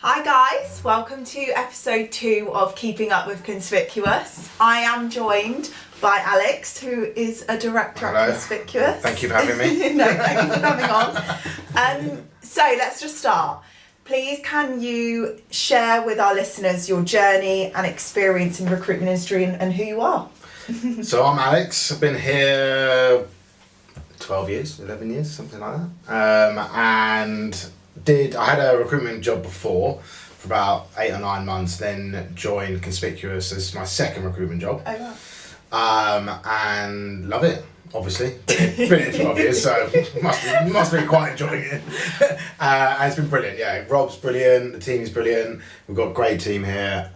Hi guys, welcome to episode 2 of Keeping Up with Conspicuous. I am joined by Alex, who is a director at Conspicuous. Thank you for having me. No, thank you for coming on. So let's just start. Please can you share with our listeners your journey and experience in the recruitment industry and who you are? So I'm Alex, I've been here 12 years, 11 years, something like that. I had a recruitment job before for about 8 or 9 months, then joined Conspicuous as my second recruitment job. Oh wow. And love it, obviously. Been here 12 years, so must be quite enjoying it. And it's been brilliant, yeah. Rob's brilliant, the team's brilliant. We've got a great team here.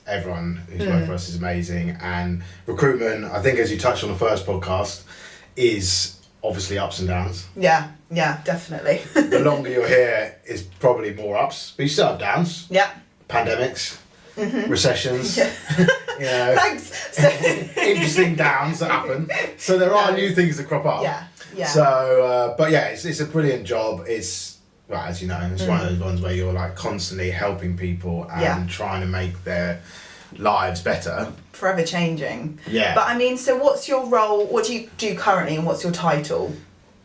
Everyone who's worked for us is amazing. And recruitment, I think as you touched on the first podcast, is obviously ups and downs. Yeah, definitely. The longer you're here is probably more ups, but you still have downs. Yeah. Pandemics, recessions, Yeah. you know, Thanks. interesting downs that happen. So there are new things that crop up. Yeah. So, but yeah, it's a brilliant job. It's, well, as you know, it's one of those ones where you're like constantly helping people and trying to make their lives better. Forever changing. Yeah. But I mean, so what's your role? What do you do currently, and what's your title?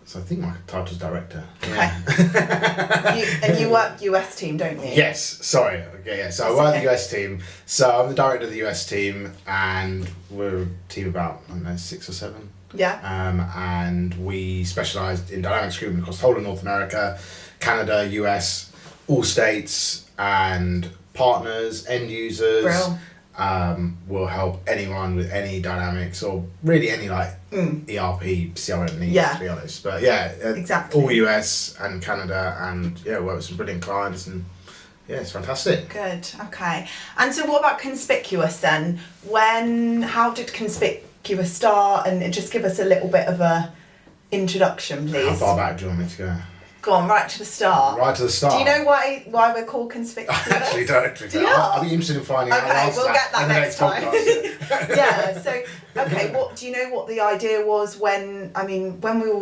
So I think my title's director. Okay. Yeah. And you work US team, don't you? Yes, sorry. Okay, yeah. So I work the US team. So I'm the director of the US team, and we're a team of about, I don't know, 6 or 7. Yeah. And we specialise in dynamics recruitment across the whole of North America, Canada, US, all states, and partners, end users. Brill. Will help anyone with any dynamics or really any like ERP, CRM needs, to be honest. But yeah, exactly. All US and Canada, and work with some brilliant clients, and it's fantastic. Good. Okay. And so, what about Conspicuous then? How did Conspicuous start? And just give us a little bit of a introduction, please. How far back do you want me to go? Go on, right to the start. Right to the start. Do you know why we're called Conspicuous? I actually don't. Do you not? I'll be interested in finding out. Okay, we'll get that next time. Podcast. Yeah. So, okay. What do you know? What the idea was when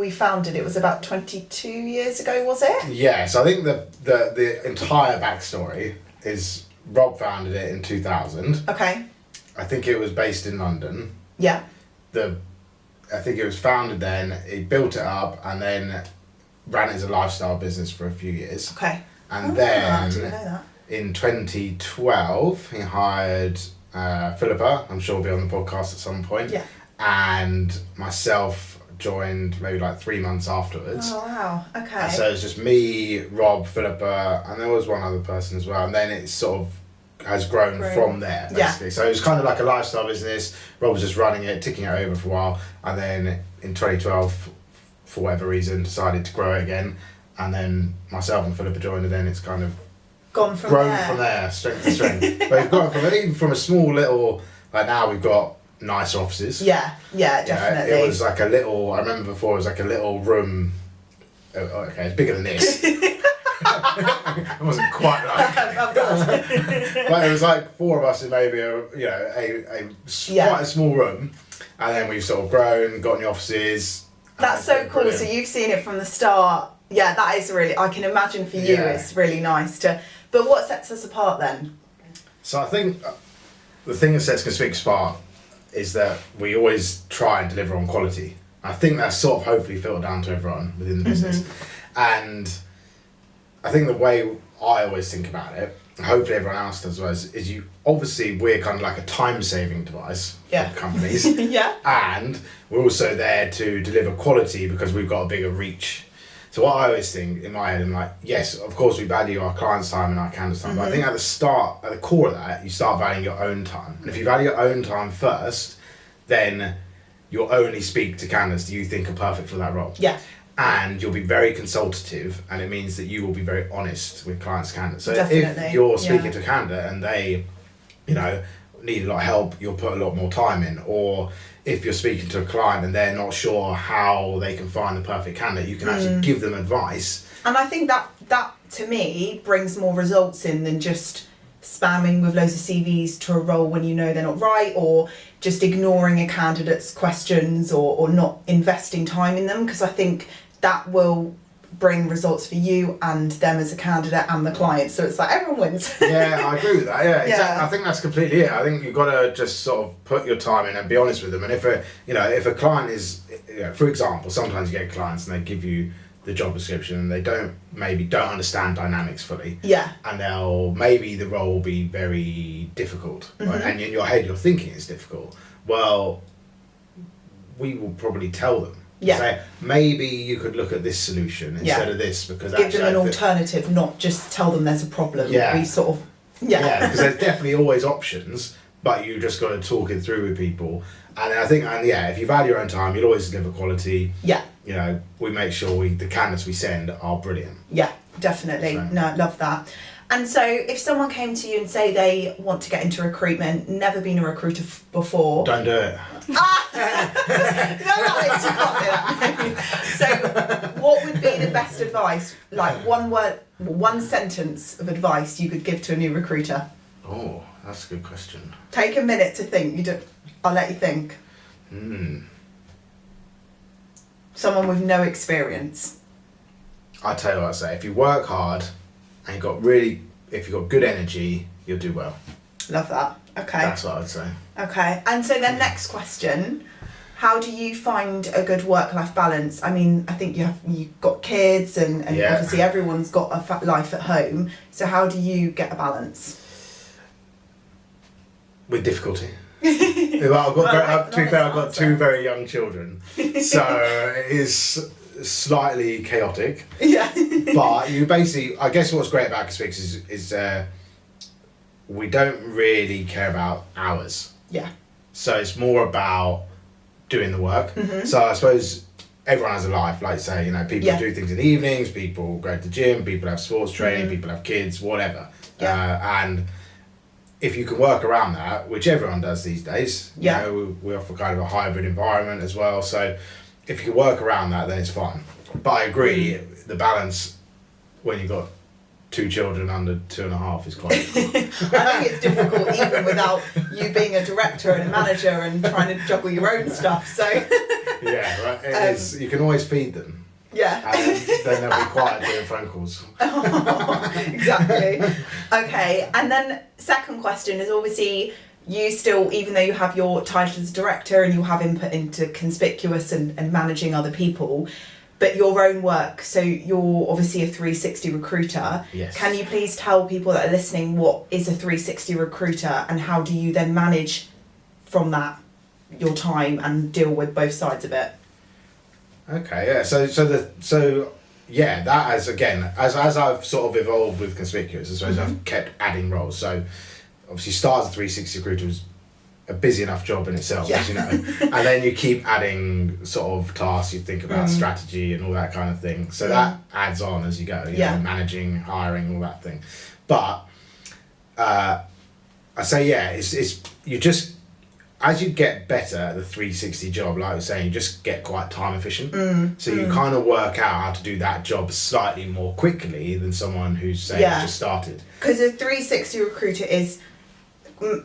we founded? It was about 22 years ago, was it? Yeah. So I think the entire backstory is Rob founded it in 2000. Okay. I think it was based in London. Yeah. I think it was founded then. He built it up and then ran it as a lifestyle business for a few years. Okay. And I didn't know that. in 2012, he hired Philippa, I'm sure will be on the podcast at some point. Yeah. And myself joined maybe like 3 months afterwards. Oh, wow. Okay. And so it's just me, Rob, Philippa, and there was one other person as well. And then it sort of has grown from there, basically. Yeah. So it was kind of like a lifestyle business. Rob was just running it, ticking it over for a while. And then in 2012, for whatever reason, decided to grow it again, and then myself and Philippa joined, and then it's kind of grown from there, strength to strength. But we've gone from a small little, like now we've got nicer offices. Yeah, definitely. It was like a little, I remember before it was like a little room, okay, it's bigger than this. It wasn't quite like but it was like 4 of us in maybe quite a small room, and then we've sort of grown, got new offices. That's so cool. Brilliant. So you've seen it from the start. Yeah, that is really, I can imagine for you it's really nice to, but what sets us apart then? So I think the thing that sets Conspic apart is that we always try and deliver on quality. I think that's sort of hopefully filtered down to everyone within the business. And I think the way I always think about it, and hopefully everyone else does as well, is we're kind of like a time-saving device for companies. Yeah. And we're also there to deliver quality because we've got a bigger reach. So what I always think in my head, I'm like, yes, of course we value our clients' time and our candidates' time, but I think at the core of that, you start valuing your own time. And if you value your own time first, then you'll only speak to candidates that you think are perfect for that role. Yeah. And you'll be very consultative, and it means that you will be very honest with clients' candidates. So Definitely. if you're speaking to a candidate and they, need a lot of help, you'll put a lot more time in. Or if you're speaking to a client and they're not sure how they can find the perfect candidate, you can actually give them advice. And I think that to me brings more results in than just spamming with loads of CVs to a role when you know they're not right, or just ignoring a candidate's questions or not investing time in them, because I think that will bring results for you and them as a candidate and the client. So it's like everyone wins. Yeah, I agree with that. Yeah, exactly. I think that's completely it. I think you've got to just sort of put your time in and be honest with them. And if a client is, for example, sometimes you get clients and they give you the job description and they don't understand dynamics fully. Yeah. And maybe the role will be very difficult, right? And in your head you're thinking it's difficult. Well, we will probably tell them. Yeah. Say, maybe you could look at this solution instead of this, because give them an alternative, not just tell them there's a problem. Yeah. We sort of because there's definitely always options, but you just got to talk it through with people. And I think, if you've had your own time, you'll always deliver quality. Yeah. We make sure the candidates we send are brilliant. Yeah, definitely. So. No, I love that. And so if someone came to you and say they want to get into recruitment, never been a recruiter before. Don't do it. No, Alex, you can't say that. So what would be the best advice, like one sentence of advice you could give to a new recruiter? Oh, that's a good question. Take a minute to think. I'll let you think. Someone with no experience. I'll tell you what I'd say. If you work hard and if you've got good energy, you'll do well. Love that. Okay. That's what I would say. Okay. And so then next question, how do you find a good work-life balance? I mean, I think you've got kids and obviously everyone's got a life at home. So how do you get a balance? With difficulty. I've got two very young children, so it is slightly chaotic. Yeah. But you basically, I guess what's great about Conspic is we don't really care about hours. Yeah. So it's more about doing the work. So I suppose everyone has a life, like say, people do things in the evenings, people go to the gym, people have sports training, people have kids, whatever. Yeah. And if you can work around that, which everyone does these days, we offer kind of a hybrid environment as well. So if you can work around that, then it's fine. But I agree, the balance when you've got 2 children under 2.5 is quite difficult. I think it's difficult even without you being a director and a manager and trying to juggle your own stuff. So yeah, right. It is, you can always feed them. Yeah. And then they'll be quiet doing phone calls. Exactly. Okay, and then second question is obviously you still, even though you have your title as director and you have input into Conspicuous and managing other people, but your own work, so you're obviously a 360 recruiter. Yes. Can you please tell people that are listening what is a 360 recruiter and how do you then manage from that your time and deal with both sides of it? Okay, yeah. So that as I've sort of evolved with Conspicuous, I suppose I've kept adding roles. So obviously start as a 360 recruiter was a busy enough job in itself, as you know. And then you keep adding sort of tasks, you think about strategy and all that kind of thing. So that adds on as you go, you know, managing, hiring, all that thing. But I say, it's you just, as you get better at the 360 job, like I was saying, you just get quite time efficient. So you kind of work out how to do that job slightly more quickly than someone who's saying just started. Because a 360 recruiter is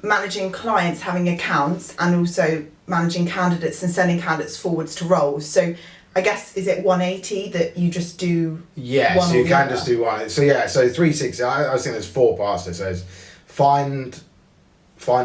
managing clients, having accounts, and also managing candidates and sending candidates forwards to roles. So I guess, is it 180 that you just do? Yeah, so you can just do one. So so 360, I was thinking there's 4 parts there. So it's find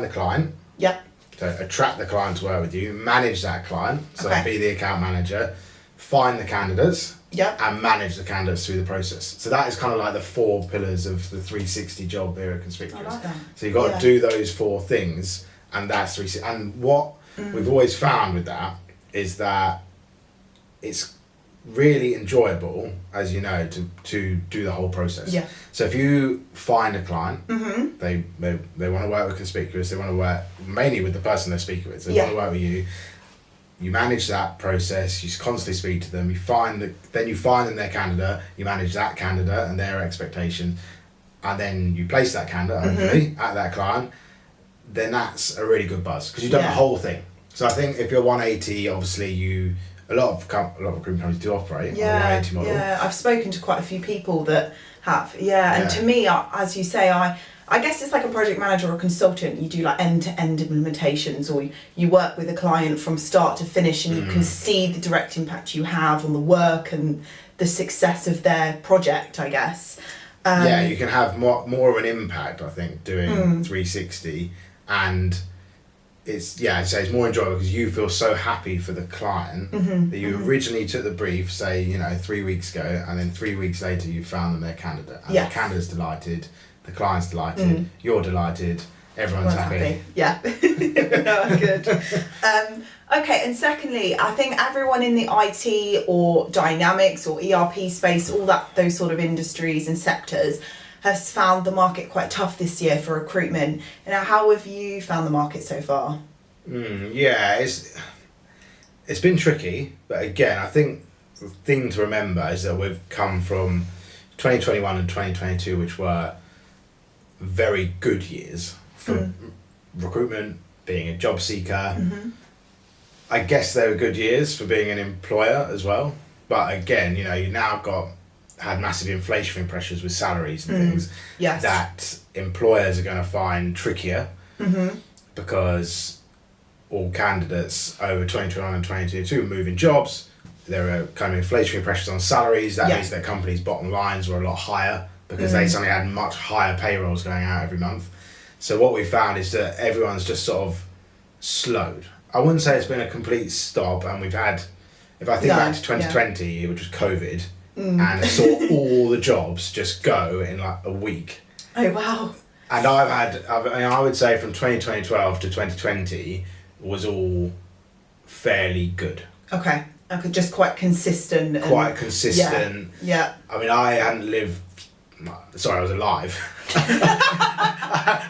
the client. Yeah. So attract the client to work with you, manage that client, so be the account manager, find the candidates, and manage the candidates through the process. So that is kind of like the 4 pillars of the 360 job here at Conspicuous. I like that. So you've got to do those 4 things, and that's 360. And what we've always found with that is that it's really enjoyable, as you know, to do the whole process. Yeah. So if you find a client, they want to work with Conspicuous, they want to work mainly with the person they're speaking with, so they want to work with you. You manage that process, you constantly speak to them, then you find them their candidate, you manage that candidate and their expectations, and then you place that candidate, hopefully, at that client, then that's a really good buzz, because you've done the whole thing. So I think if you're 180, obviously a lot of recruitment companies do operate on a 180 model. Yeah, I've spoken to quite a few people that have, and to me, as you say, I I guess it's like a project manager or a consultant. You do like end-to-end implementations, or you work with a client from start to finish, and you can see the direct impact you have on the work and the success of their project, I guess. You can have more of an impact, I think, doing 360, and it's it's more enjoyable because you feel so happy for the client that you originally took the brief, say 3 weeks ago, and then 3 weeks later you found them their candidate, and the candidate's delighted, the client's delighted, you're delighted, everyone's happy. Yeah. No, good. Okay, and secondly, I think everyone in the IT or Dynamics or ERP space, those sort of industries and sectors, has found the market quite tough this year for recruitment. How have you found the market so far? It's been tricky, but again, I think the thing to remember is that we've come from 2021 and 2022, which were very good years for recruitment, being a job seeker. I guess they were good years for being an employer as well. But again, you now had massive inflationary pressures with salaries and things that employers are going to find trickier because all candidates over 2021 and 2022 moving jobs. There are kind of inflationary pressures on salaries. That means that companies' bottom lines were a lot higher because they suddenly had much higher payrolls going out every month. So what we found is that everyone's just sort of slowed. I wouldn't say it's been a complete stop, and we've had, if I think back to 2020, which was COVID, and I saw all the jobs just go in like a week. Oh, wow. And I would say from 2012 to 2020 was all fairly good. Okay, just quite consistent. Yeah. I mean, I hadn't lived, sorry, I was alive.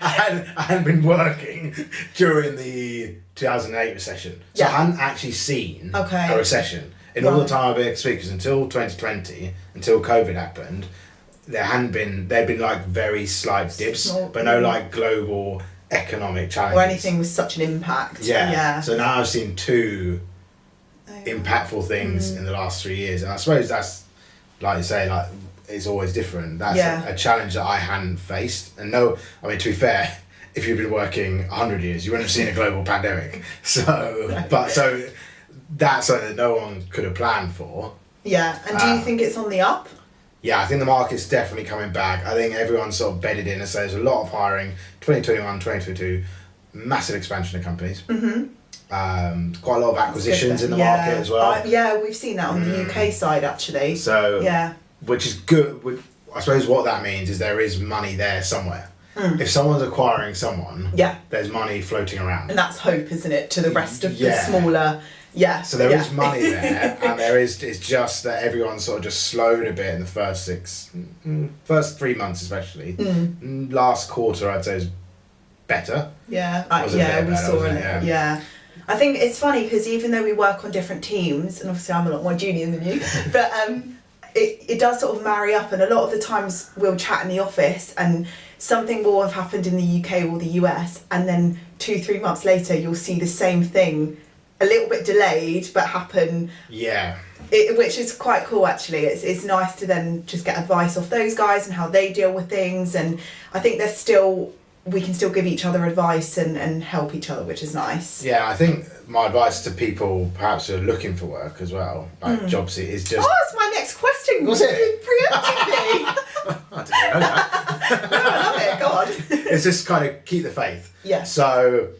I hadn't been working during the 2008 recession. So I hadn't actually seen a recession. In all the time I've been at Conspicuous until 2020, until COVID happened, there'd been like very slight dips, but no like global economic challenges. Or anything with such an impact. Yeah. So now I've seen two impactful things in the last 3 years, and I suppose that's, like you say, like it's always different. That's a challenge that I hadn't faced. And to be fair, if you'd been working 100 years, you wouldn't have seen a global pandemic. So that's something that no one could have planned for. Yeah, and do you think it's on the up? Yeah, I think the market's definitely coming back. I think everyone's sort of bedded in, and so there's a lot of hiring. 2021, 2022, massive expansion of companies. Quite a lot of acquisitions in the market as well. We've seen that on the UK side actually. So which is good. I suppose what that means is there is money there somewhere. If someone's acquiring someone, there's money floating around. And that's hope, isn't it, to the rest of the smaller... So there is money there, and it's just that everyone sort of just slowed a bit in the first 3 months especially. Last quarter I'd say is better. We saw it. I think it's funny because even though we work on different teams, and obviously I'm a lot more junior than you, but it does sort of marry up, and a lot of the times we'll chat in the office and something will have happened in the UK or the US, and then 2-3 months later you'll see the same thing, a little bit delayed, but happen. Which is quite cool actually. It's nice to then just get advice off those guys and how they deal with things, and I think we can still give each other advice and help each other, which is nice. I think my advice to people perhaps who are looking for work as well, like job seekers, is just... Oh, that's my next question. Was it? Preempting me. I didn't know that. No, I love it, God. It's just kind of keep the faith. Yeah. So,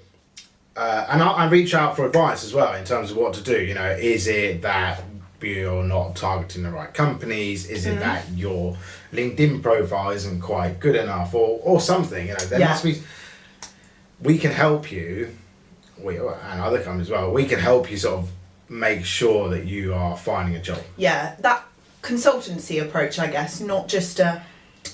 and I reach out for advice as well in terms of what to do. Is it that you're not targeting the right companies? Is it that your LinkedIn profile isn't quite good enough, or something? There must be. We can help you, and other companies as well. We can help you sort of make sure that you are finding a job. Yeah, that consultancy approach, I guess, not just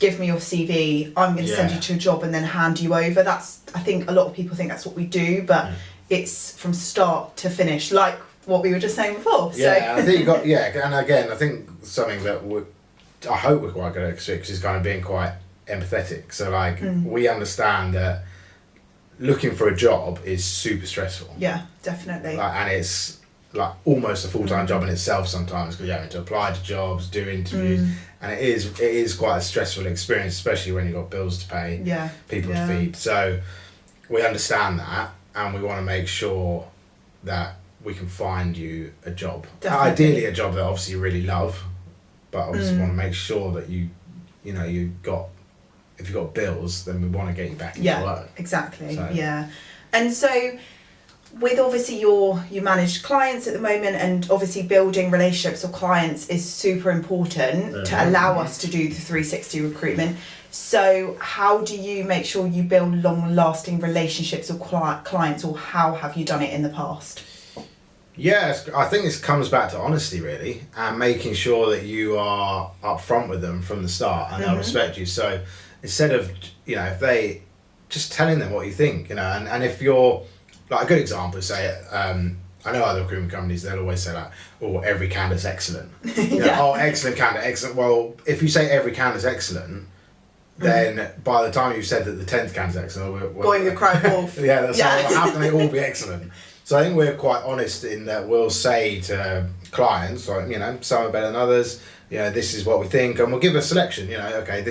give me your CV, I'm going to send you to a job and then hand you over. I think a lot of people think that's what we do, but it's from start to finish, like what we were just saying before. I think you got and again, I think something that I hope we're quite good at Conspic is kind of being quite empathetic. So like we understand that looking for a job is super stressful. Yeah, definitely. And it's like almost a full-time job in itself sometimes, because you have to apply to jobs, do interviews, and it is quite a stressful experience, especially when you've got bills to pay, people to feed. So we understand that, and we want to make sure that we can find you a job. Definitely. Ideally a job that obviously you really love, but obviously want to make sure that if you've got bills, then we want to get you back into work. Exactly. So. Yeah. And so with obviously you manage clients at the moment, and obviously building relationships with clients is super important to allow us to do the 360 recruitment. So how do you make sure you build long-lasting relationships with clients, or how have you done it in the past? Yes, I think this comes back to honesty really, and making sure that you are upfront with them from the start and they'll respect you. So instead of, if they, just telling them what you think, and if you're, like a good example is say, I know other recruitment companies, they'll always say like, oh, every candidate's excellent. Oh, excellent candidate, excellent. Well, if you say every candidate's excellent, then by the time you've said that the 10th candidate's excellent, boy, you cry wolf. Like, how can they all be excellent? So I think we're quite honest in that we'll say to clients, like, some are better than others, this is what we think, and we'll give a selection, okay,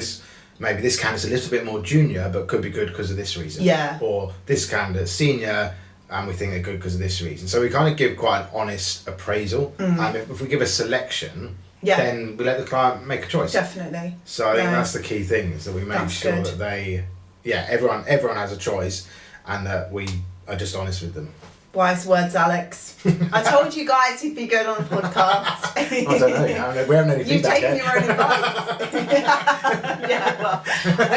maybe this candidate's a little bit more junior, but could be good because of this reason. Yeah. Or this candidate's senior, and we think they're good because of this reason. So we kind of give quite an honest appraisal, and if we give a selection, then we let the client make a choice. Definitely. So I think that's the key thing, is that we make sure that they, everyone has a choice, and that we are just honest with them. Wise words, Alex. I told you guys you'd be good on a podcast. I don't know. We haven't any feedback yet. You've taken your own advice. Well.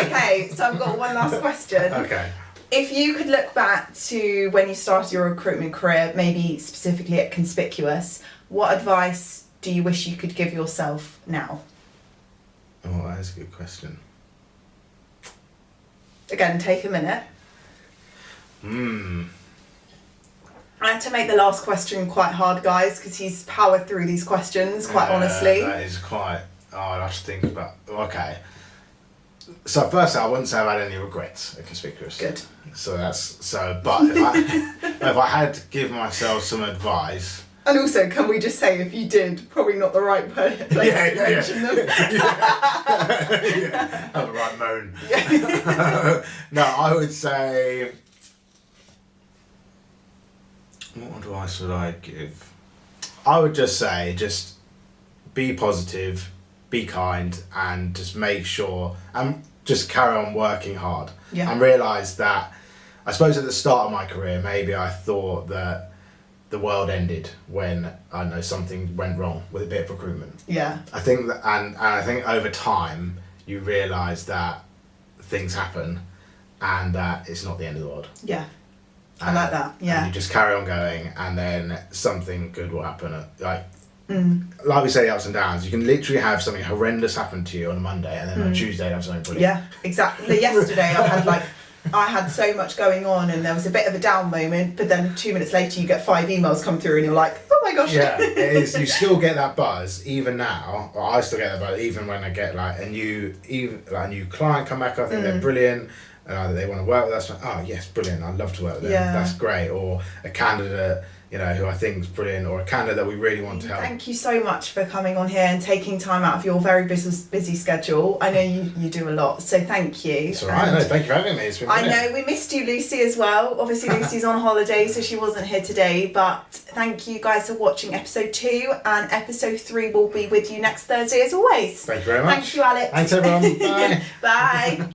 Okay, so I've got one last question. Okay. If you could look back to when you started your recruitment career, maybe specifically at Conspicuous, what advice do you wish you could give yourself now? Oh, that's a good question. Again, take a minute. I had to make the last question quite hard, guys, because he's powered through these questions, quite honestly. That is quite... I'd have to think about... Okay. So firstly, I wouldn't say I've had any regrets at Conspicuous. Good. So but if I had to give myself some advice... And also, can we just say, if you did, probably not the right place to mention them. Have the right moan. No, I would say... What advice would I give? I would just say, just be positive, be kind, and just make sure, and just carry on working hard. Yeah. And realise that, I suppose at the start of my career, maybe I thought that the world ended when, I don't know, something went wrong with a bit of recruitment. Yeah. I think that, and I think over time, you realise that things happen, and that it's not the end of the world. Yeah. I like that, yeah. And you just carry on going, and then something good will happen. Like we say, the ups and downs. You can literally have something horrendous happen to you on a Monday, and then on Tuesday have something brilliant. Yeah, exactly. Yesterday I had so much going on, and there was a bit of a down moment, but then 2 minutes later you get 5 emails come through, and you're like, oh my gosh. Yeah, it is. You still get that buzz, even now. Or I still get that buzz, even when I get like a new client come back. I think they're brilliant. And either they want to work with us, oh yes, brilliant, I'd love to work with them, that's great. Or a candidate, who I think is brilliant, or a candidate that we really want to help. Thank you so much for coming on here and taking time out of your very busy schedule. I know you do a lot, so thank you. It's all right, thank you for having me. It's been brilliant. I know, we missed you, Lucy, as well. Obviously, Lucy's on holiday, so she wasn't here today, but thank you guys for watching episode 2, and episode 3 will be with you next Thursday as always. Thank you very much. Thank you, Alex. Thanks everyone, bye. Bye.